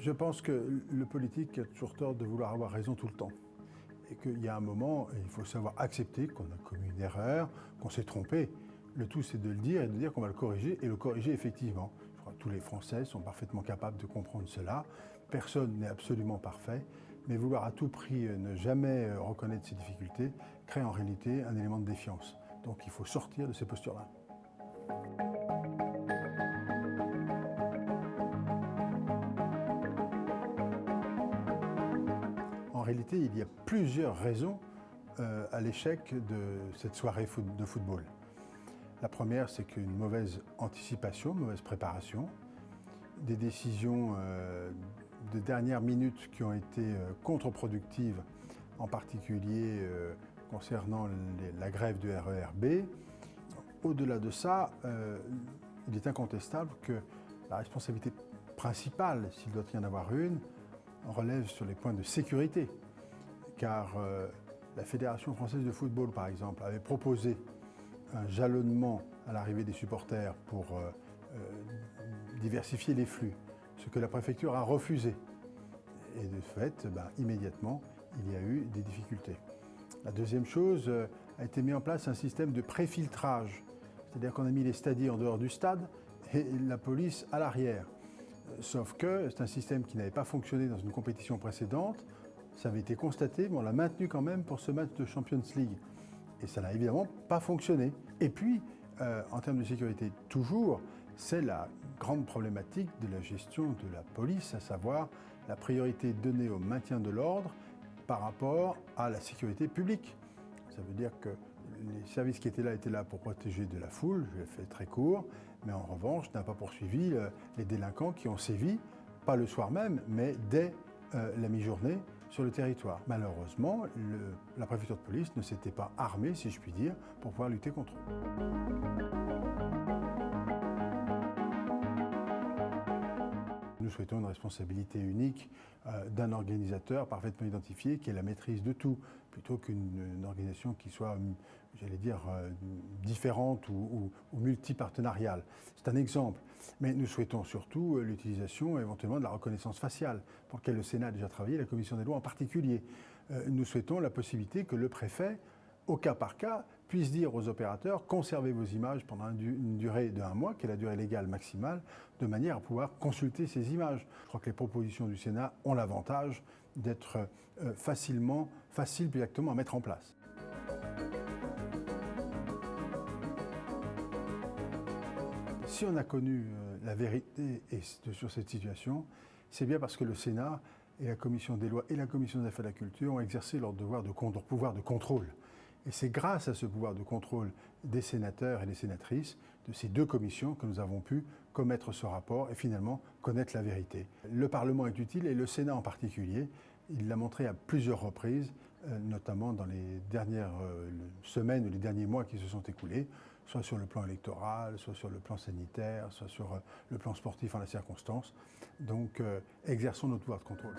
Je pense que le politique a toujours tort de vouloir avoir raison tout le temps. Et qu'il y a un moment, il faut savoir accepter qu'on a commis une erreur, qu'on s'est trompé. Le tout, c'est de le dire et de dire qu'on va le corriger, et le corriger effectivement. Je crois que tous les Français sont parfaitement capables de comprendre cela. Personne n'est absolument parfait, mais vouloir à tout prix ne jamais reconnaître ses difficultés crée en réalité un élément de défiance. Donc il faut sortir de ces postures-là. En réalité, il y a plusieurs raisons à l'échec de cette soirée de football. La première, c'est qu'une mauvaise anticipation, une mauvaise préparation, des décisions de dernière minute qui ont été contre-productives, en particulier concernant la grève du RER B. Au-delà de ça, il est incontestable que la responsabilité principale, s'il doit y en avoir une, relève sur les points de sécurité, car la Fédération française de football, par exemple, avait proposé un jalonnement à l'arrivée des supporters pour diversifier les flux, ce que la préfecture a refusé. Et de fait, immédiatement, il y a eu des difficultés. La deuxième chose, a été mis en place un système de préfiltrage, c'est-à-dire qu'on a mis les stadiers en dehors du stade et la police à l'arrière. Sauf que c'est un système qui n'avait pas fonctionné dans une compétition précédente. Ça avait été constaté, mais on l'a maintenu quand même pour ce match de Champions League. Et ça n'a évidemment pas fonctionné. Et puis, en termes de sécurité, toujours, c'est la grande problématique de la gestion de la police, à savoir la priorité donnée au maintien de l'ordre par rapport à la sécurité publique. Ça veut dire que les services qui étaient là pour protéger de la foule, je l'ai fait très court, mais en revanche, n'a pas poursuivi les délinquants qui ont sévi, pas le soir même, mais dès la mi-journée sur le territoire. Malheureusement, la préfecture de police ne s'était pas armée, si je puis dire, pour pouvoir lutter contre eux. Nous souhaitons une responsabilité unique d'un organisateur parfaitement identifié qui ait la maîtrise de tout, plutôt qu'une organisation qui soit, j'allais dire, différente ou multipartenariale. C'est un exemple. Mais nous souhaitons surtout l'utilisation éventuellement de la reconnaissance faciale, pour laquelle le Sénat a déjà travaillé, la Commission des lois en particulier. Nous souhaitons la possibilité que le préfet, au cas par cas, puisse dire aux opérateurs « conservez vos images pendant une durée de 1 mois », qui est la durée légale maximale, de manière à pouvoir consulter ces images. Je crois que les propositions du Sénat ont l'avantage d'être faciles plus exactement à mettre en place. Si on a connu la vérité sur cette situation, c'est bien parce que le Sénat et la Commission des lois et la Commission des affaires de la culture ont exercé leur pouvoir de contrôle. Et c'est grâce à ce pouvoir de contrôle des sénateurs et des sénatrices, de ces deux commissions, que nous avons pu commettre ce rapport et finalement connaître la vérité. Le Parlement est utile et le Sénat en particulier. Il l'a montré à plusieurs reprises, notamment dans les dernières semaines ou les derniers mois qui se sont écoulés, soit sur le plan électoral, soit sur le plan sanitaire, soit sur le plan sportif en la circonstance. Donc exerçons notre pouvoir de contrôle.